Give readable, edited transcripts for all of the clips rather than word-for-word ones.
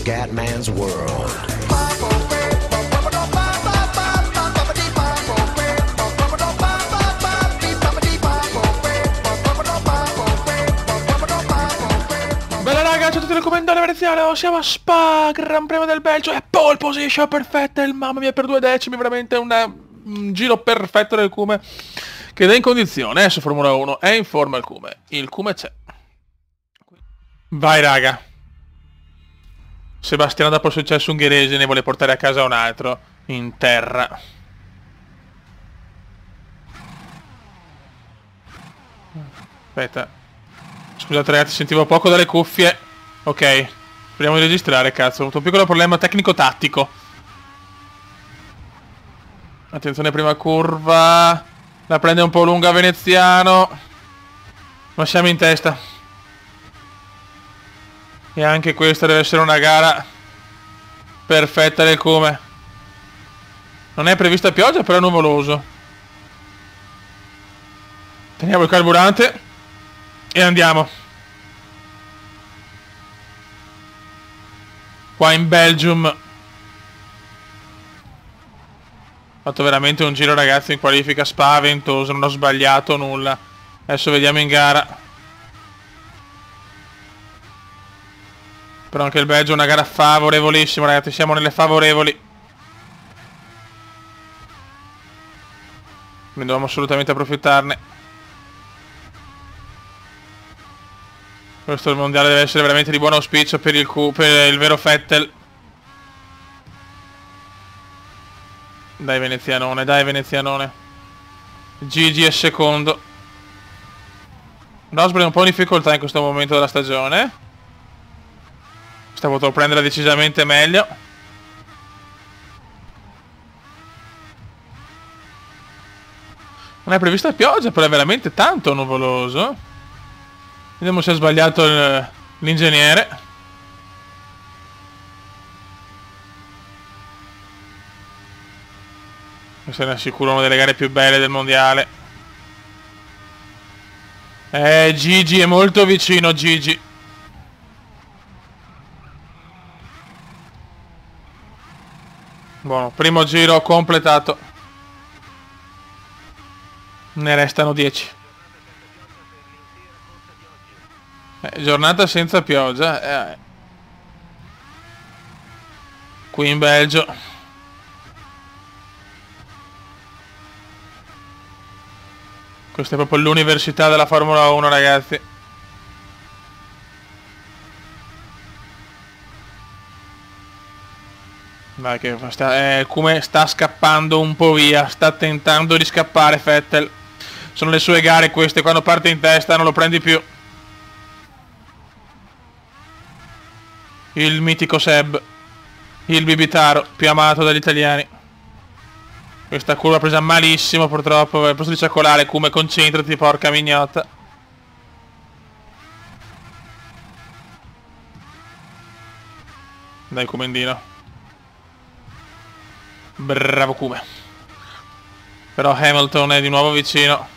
Scatman's World. Bella raga, ciao a tutti il commentario veneziano, siamo a Spa, Gran Premio del Belgio e pole position perfetta, il mamma mia per 2 decimi, veramente un giro perfetto del Cume, che è in condizione, su Formula 1, è in forma il Cume c'è. Vai raga. Sebastiano dopo il successo ungherese ne vuole portare a casa un altro, in terra. Aspetta. Scusate ragazzi, sentivo poco dalle cuffie. Ok, speriamo di registrare, cazzo. Ho avuto un piccolo problema tecnico-tattico. Attenzione, prima curva. La prende un po' lunga veneziano. Ma siamo in testa. E anche questa deve essere una gara perfetta del Cume. Non è prevista pioggia, però è nuvoloso. Teniamo il carburante. E andiamo. Qua in Belgium. Ho fatto veramente un giro ragazzi in qualifica spaventoso. Non ho sbagliato nulla. Adesso vediamo in gara. Però anche il Belgio è una gara favorevolissima ragazzi. Siamo nelle favorevoli. Quindi dobbiamo assolutamente approfittarne. Questo mondiale deve essere veramente di buon auspicio per il vero Vettel. Dai venezianone, dai venezianone. Gigi è secondo. Rosberg è un po' in difficoltà in questo momento della stagione. Sta potuto prendere decisamente meglio. Non è prevista pioggia, però è veramente tanto nuvoloso. Vediamo se ha sbagliato l'ingegnere. Questa è sicuro una delle gare più belle del mondiale. Gigi è molto vicino, Gigi. Buono, primo giro completato. Ne restano 10. Giornata senza pioggia. Qui in Belgio. Questa è proprio l'università della Formula 1 ragazzi. Dai che come sta scappando un po' via. Sta tentando di scappare Vettel. Sono le sue gare queste, quando parte in testa non lo prendi più. Il mitico Seb. Il bibitaro più amato dagli italiani. Questa curva presa malissimo purtroppo. Al posto di ciaccolare, Cume, concentrati, porca mignotta. Dai Cumendino. Bravo Cume. Però Hamilton è di nuovo vicino.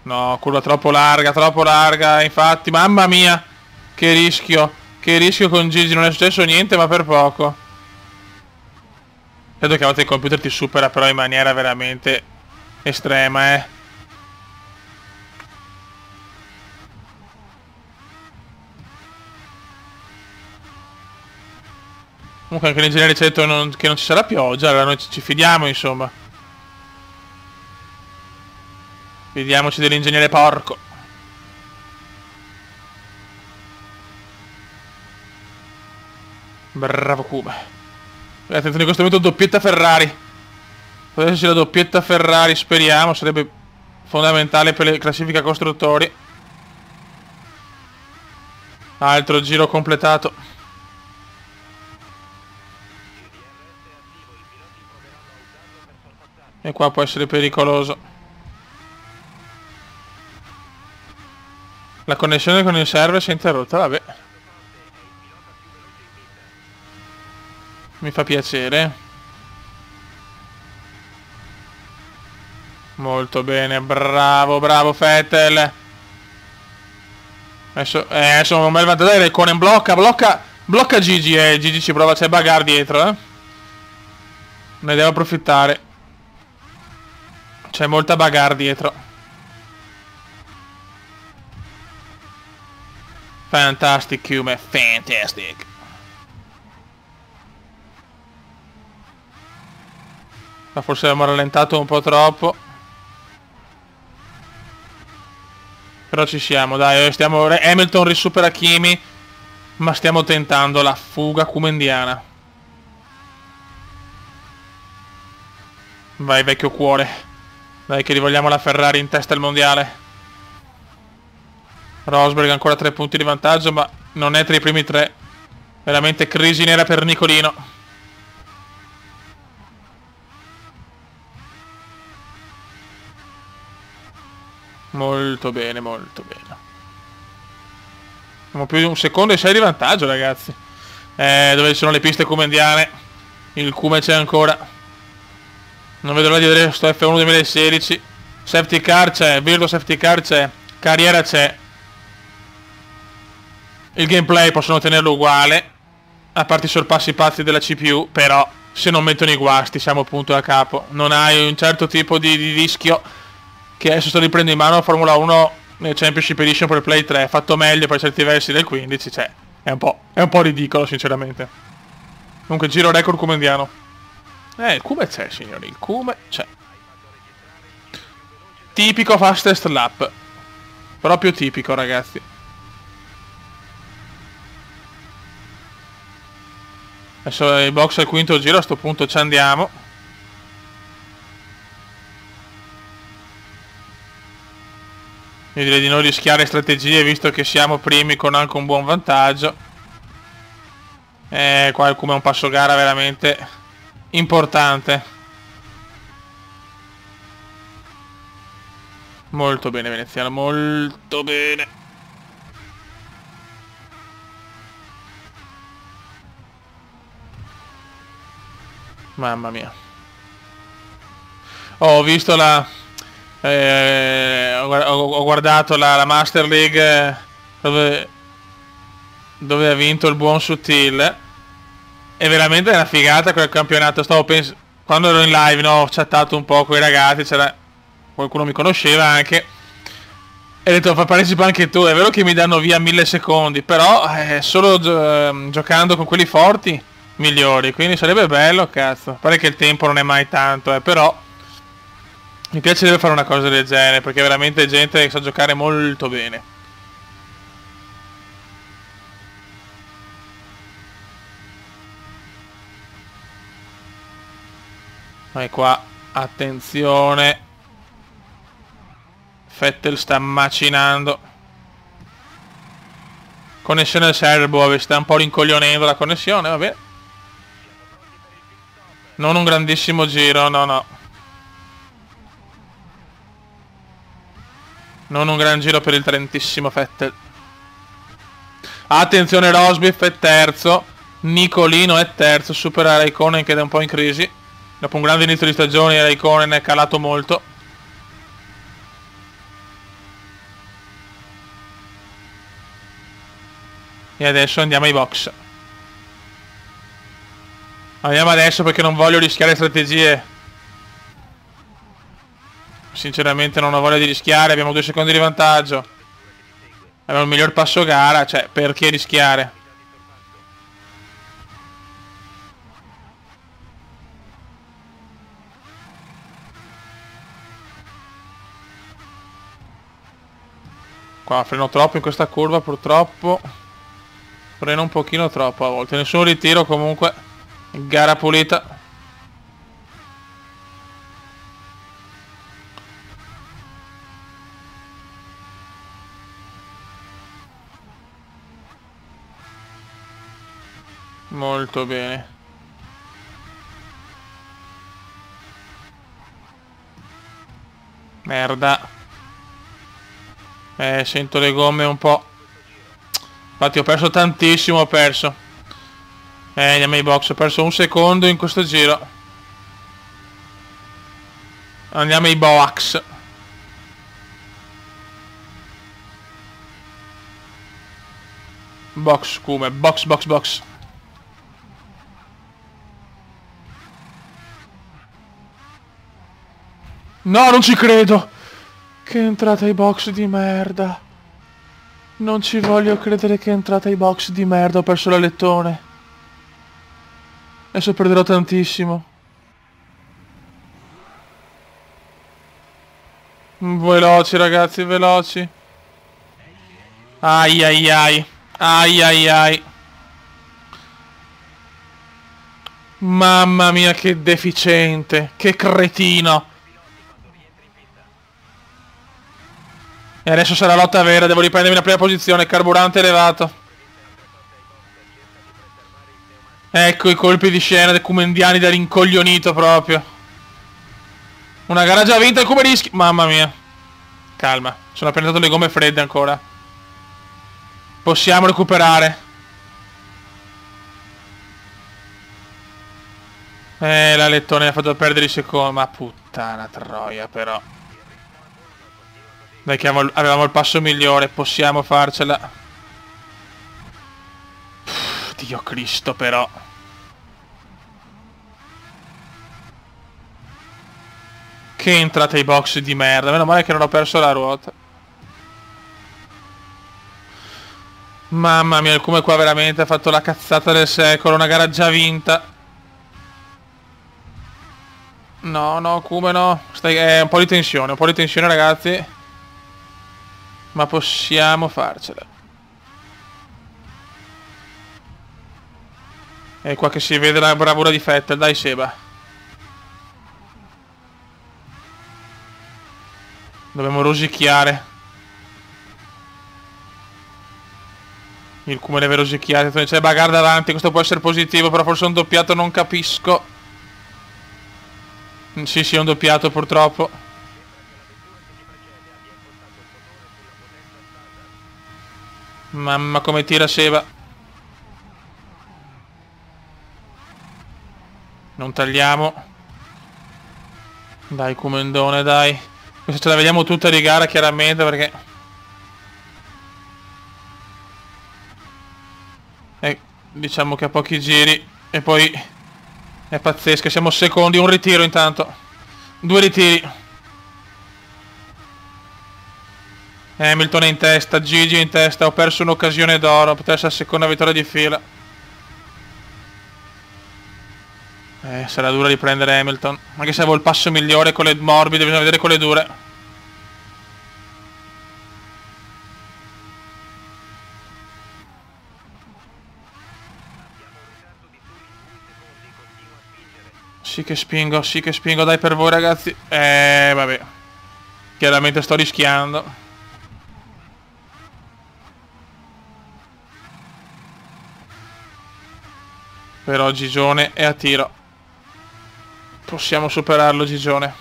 No, curva troppo larga, infatti, mamma mia. Che rischio con Gigi, non è successo niente ma per poco. Credo che a volte il computer ti supera però in maniera veramente estrema, Comunque anche l'ingegnere ci ha detto che non ci sarà pioggia, allora noi ci fidiamo insomma. Fidiamoci dell'ingegnere porco. Bravo Cuba. Attenzione in questo momento doppietta Ferrari. Potrebbe esserci la doppietta Ferrari, speriamo, sarebbe fondamentale per le classifiche costruttori. Altro giro completato. E qua può essere pericoloso. La connessione con il server si è interrotta, vabbè. Mi fa piacere. Molto bene, bravo, bravo Vettel. Adesso un bel vantaggio. Raikkonen blocca Gigi. Gigi ci prova, c'è bagarre dietro, ne devo approfittare. C'è molta bagarre dietro. Fantastic Hume, fantastic. Ma forse abbiamo rallentato un po' troppo. Però ci siamo, dai, stiamo... Hamilton risupera Kimi, ma stiamo tentando la fuga kumendiana. Vai, vecchio cuore. Dai, che rivogliamo la Ferrari in testa al mondiale. Rosberg ancora 3 punti di vantaggio, ma non è tra i primi 3. Veramente crisi nera per Nicolino. Molto bene, molto bene. Abbiamo più di 1 secondo e 6 di vantaggio, ragazzi. Dove ci sono le piste kumendiane. Il Kume c'è ancora. Non vedo l'ora di vedere sto F1 2016. Safety car c'è, Virtual Safety car c'è, carriera c'è. Il gameplay possono tenerlo uguale, a parte i sorpassi pazzi della CPU, però se non mettono i guasti siamo punto a capo. Non hai un certo tipo di rischio, che adesso sto riprendendo in mano la Formula 1 nel Championship Edition per Play 3, fatto meglio per certi versi del 15, cioè è un po' ridicolo sinceramente. Comunque giro record kumendiano. Il Kume c'è, signori, il Kume c'è. Tipico fastest lap. Proprio tipico, ragazzi. Adesso i box al quinto giro, a sto punto ci andiamo. Io direi di non rischiare strategie, visto che siamo primi con anche un buon vantaggio. Qua il Kume è un passo gara veramente importante. Molto bene Veneziano, molto bene. Mamma mia. Ho visto la... ho guardato la Master League dove ha vinto il buon Sutil. È veramente una figata quel campionato. Stavo pensando, quando ero in live, no, ho chattato un po' con i ragazzi, c'era qualcuno mi conosceva anche, e ho detto partecipa anche tu. È vero che mi danno via 1000 secondi, però solo giocando con quelli forti migliori, quindi sarebbe bello, cazzo. Pare che il tempo non è mai tanto, però mi piacerebbe fare una cosa del genere, perché è veramente gente che sa giocare molto bene. E qua, attenzione. Vettel sta macinando. Connessione al serbo, sta un po' rincoglionendo la connessione, va bene. Non un grandissimo giro, no. Non un gran giro per il trentissimo Vettel. Attenzione, Rosberg è terzo. Nicolino è terzo, supera Raikkonen che è un po' in crisi. Dopo un grande inizio di stagione Raikkonen è calato molto. E adesso andiamo ai box. Andiamo adesso perché non voglio rischiare strategie. Sinceramente non ho voglia di rischiare. Abbiamo 2 secondi di vantaggio. Abbiamo il miglior passo gara. Cioè, perché rischiare? Qua freno troppo in questa curva, purtroppo. Freno un pochino troppo a volte. Nessun ritiro comunque. Gara pulita. Molto bene. Merda. Sento le gomme un po'. Infatti ho perso tantissimo, ho perso. Andiamo ai box, ho perso 1 secondo in questo giro. Andiamo ai box. Box, come? Box, box, box. No, non ci credo. Che entrata ai box di merda. Non ci voglio credere che è entrata ai box di merda. Ho perso l'alettone. Adesso perderò tantissimo. Veloci ragazzi, veloci. Ai ai ai. Ai ai ai. Mamma mia che deficiente. Che cretino. E adesso sarà lotta vera. Devo riprendermi la prima posizione. Carburante elevato. Ecco i colpi di scena dei Cumendiani da rincoglionito proprio. Una gara già vinta e come rischi. Mamma mia. Calma. Sono appena entrato le gomme fredde ancora. Possiamo recuperare. L'alettone ha fatto perdere i secondi. Ma puttana troia però. Dai che avevamo il passo migliore. Possiamo farcela. Dio Cristo però. Che entrate ai box di merda. Meno male che non ho perso la ruota. Mamma mia, il Come qua veramente ha fatto la cazzata del secolo. Una gara già vinta. No, no, Come no. Un po' di tensione ragazzi. Ma possiamo farcela. È qua che si vede la bravura di Vettel. Dai Seba. Dobbiamo rosicchiare. Il Come deve rosicchiare. C'è bagarre davanti. Questo può essere positivo. Però forse è un doppiato, non capisco. Sì, sì, è un doppiato purtroppo. Mamma come tira Seba. Non tagliamo. Dai Comendone, dai. Questa ce la vediamo tutta di gara chiaramente perché... diciamo che a pochi giri. E poi... è pazzesca, siamo secondi. Un ritiro intanto. 2 ritiri. Hamilton è in testa, Gigi è in testa. Ho perso un'occasione d'oro. Potrebbe essere la seconda vittoria di fila. Sarà dura riprendere Hamilton. Anche se avevo il passo migliore con le morbide, bisogna vedere con le dure. Sì che spingo, dai per voi ragazzi. Vabbè. Chiaramente sto rischiando. Però Gigione è a tiro. Possiamo superarlo Gigione.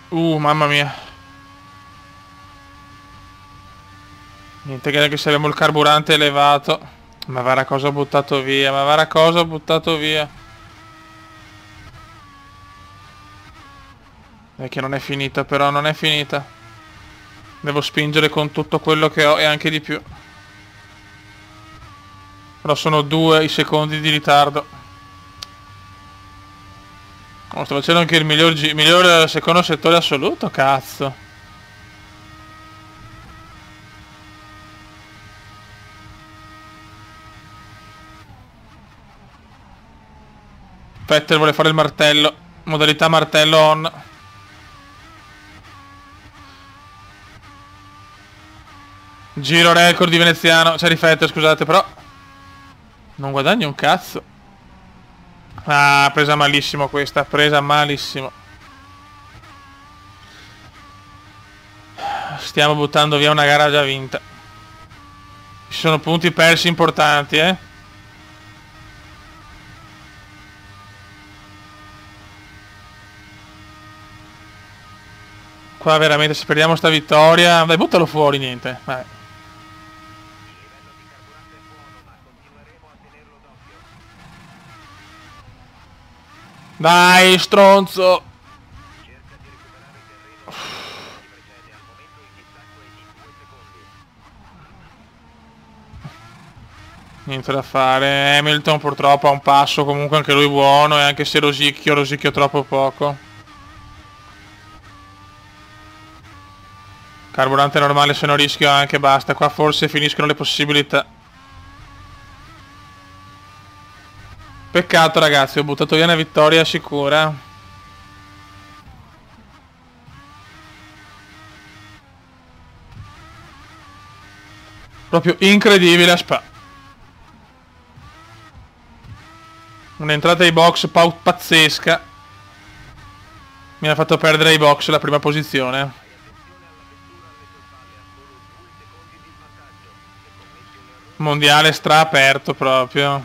Mamma mia. Niente che anche se abbiamo il carburante elevato. Ma guarda cosa ho buttato via. Ma guarda cosa ho buttato via. È che non è finita però, non è finita. Devo spingere con tutto quello che ho e anche di più. Però sono 2 i secondi di ritardo. Oh, sto facendo anche il miglior secondo settore assoluto, cazzo. Vettel vuole fare il martello. Modalità martello on. Giro record di veneziano. C'è Vettel, scusate, però non guadagno un cazzo. Ah, presa malissimo questa. Presa malissimo. Stiamo buttando via una gara già vinta. Ci sono punti persi importanti, Qua veramente se perdiamo sta vittoria... Dai, buttalo fuori, niente. Vabbè. Dai, stronzo! Niente da fare. Hamilton purtroppo ha un passo comunque anche lui buono, e anche se rosicchio troppo poco. Carburante normale, se no rischio anche, basta. Qua forse finiscono le possibilità. Peccato ragazzi, ho buttato via una vittoria sicura. Proprio incredibile a Spa. Un'entrata ai box pazzesca. Mi ha fatto perdere ai box la prima posizione. Mondiale stra aperto proprio.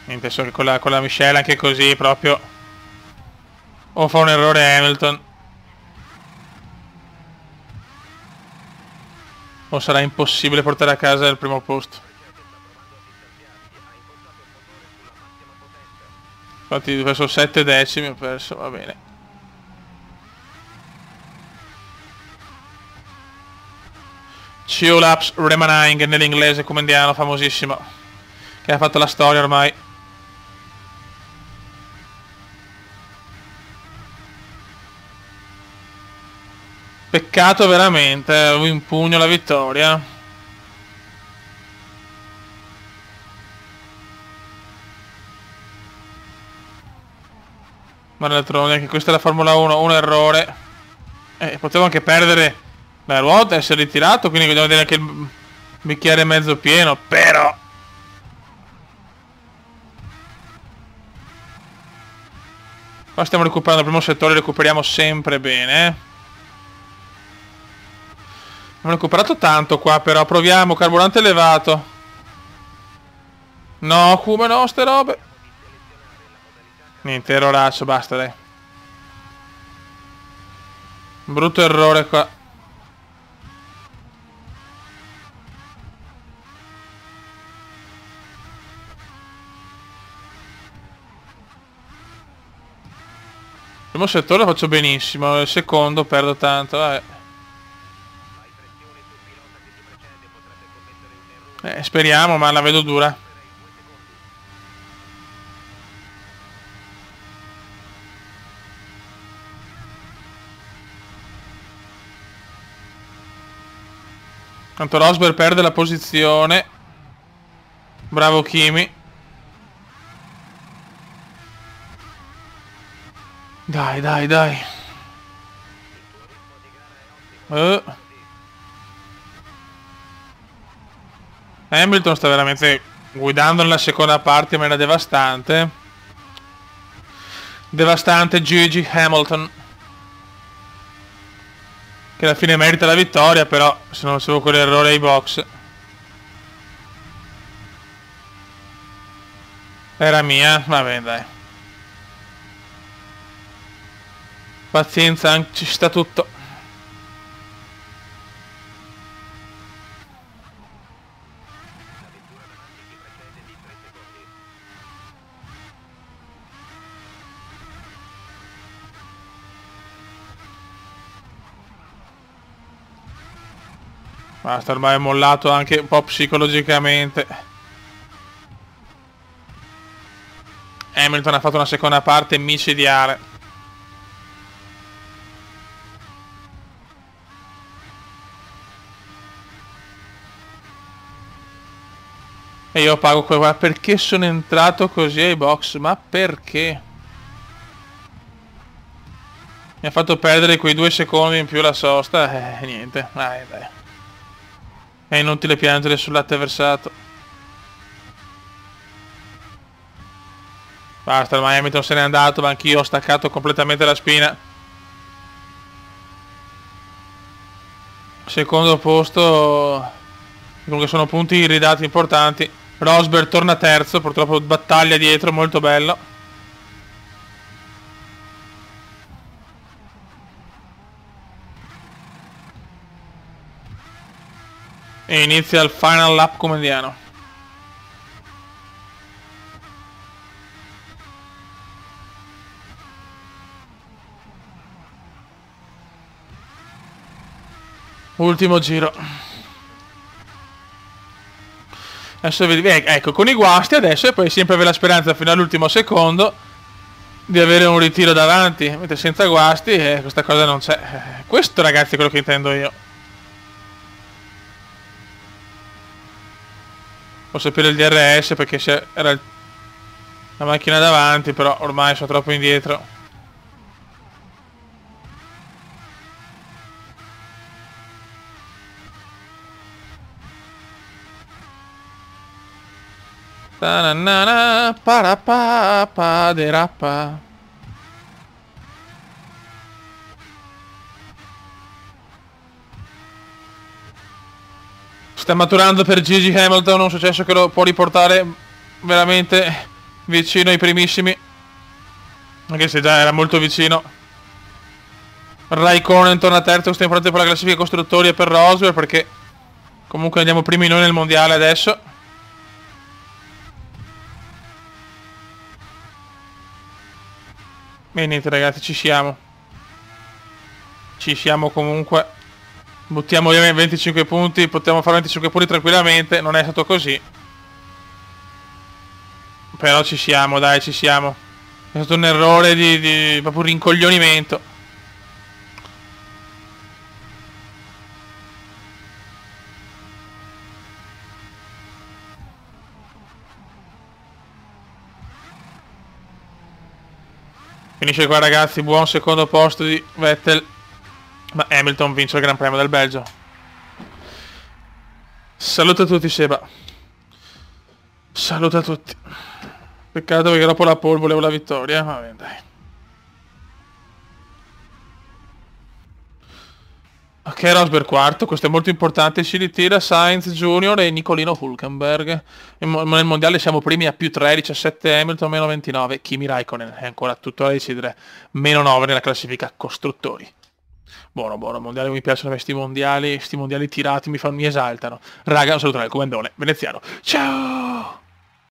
Niente, so che con la Michelle anche così proprio. O fa un errore Hamilton, o sarà impossibile portare a casa il primo posto. Infatti ho perso 7 decimi, ho perso, va bene. Two laps remaining nell'inglese comendiano famosissimo, che ha fatto la storia ormai. Peccato veramente, avevo in pugno la vittoria. Ma d'altronde anche questa è la Formula 1, un errore. Potevo anche perdere la ruota e essere ritirato, quindi vogliamo vedere anche il bicchiere mezzo pieno, però... Qua stiamo recuperando il primo settore, recuperiamo sempre bene. Abbiamo recuperato tanto qua, però proviamo, carburante elevato. No, come no, ste robe. Niente, erroraccio, basta dai. Brutto errore qua. Il primo settore lo faccio benissimo, il secondo perdo tanto, vabbè. Speriamo, ma la vedo dura. Tanto Rosberg perde la posizione. Bravo Kimi. Dai, dai, dai. Hamilton sta veramente guidando nella seconda parte in maniera devastante. Devastante Gigi Hamilton, che alla fine merita la vittoria, però se non facevo quell'errore ai box era mia, vabbè dai. Pazienza, ci sta tutto. Basta, ormai è mollato anche un po' psicologicamente. Hamilton ha fatto una seconda parte micidiale. E io pago qua. Perché sono entrato così ai box? Ma perché? Mi ha fatto perdere quei 2 secondi in più la sosta. Niente, dai, dai. È inutile piangere sul latte versato. Basta, ormai Hamilton se n'è andato, ma anch'io ho staccato completamente la spina. Secondo posto. Comunque sono punti ridati importanti. Rosberg torna terzo, purtroppo battaglia dietro, molto bello. E inizia il final lap comendiano. Ultimo giro. Adesso vedi, ecco, con i guasti adesso e poi sempre avere la speranza fino all'ultimo secondo di avere un ritiro davanti, mentre senza guasti questa cosa non c'è. Questo ragazzi è quello che intendo io. Posso sapere il DRS perché era la macchina davanti, però ormai sono troppo indietro. Ta-na-na-na, pa-ra-pa-pa, de-ra-pa. Sta maturando per Gigi Hamilton un successo che lo può riportare veramente vicino ai primissimi, anche se già era molto vicino. Raikkonen torna terzo, sta importante per la classifica costruttori e per Rosberg, perché comunque andiamo primi noi nel mondiale adesso. E niente ragazzi, ci siamo. Ci siamo comunque. Buttiamo via 25 punti, potremmo fare 25 punti tranquillamente, non è stato così. Però ci siamo, dai, ci siamo. È stato un errore di proprio rincoglionimento. Finisce qua ragazzi, buon secondo posto di Vettel. Ma Hamilton vince il Gran Premio del Belgio. Saluto a tutti Seba. Saluto a tutti. Peccato perché dopo la pole volevo la vittoria. Va bene, dai. Ok, Rosberg quarto, questo è molto importante, si ritira Sainz Junior e Nicolino Hülkenberg. Nel mondiale siamo primi a più 3, 17 Hamilton, meno 29, Kimi Raikkonen è ancora tutto da decidere, meno 9 nella classifica costruttori. Buono, buono, mondiale, mi piacciono questi mondiali tirati, mi esaltano. Raga, un saluto dal comandone veneziano. Ciao!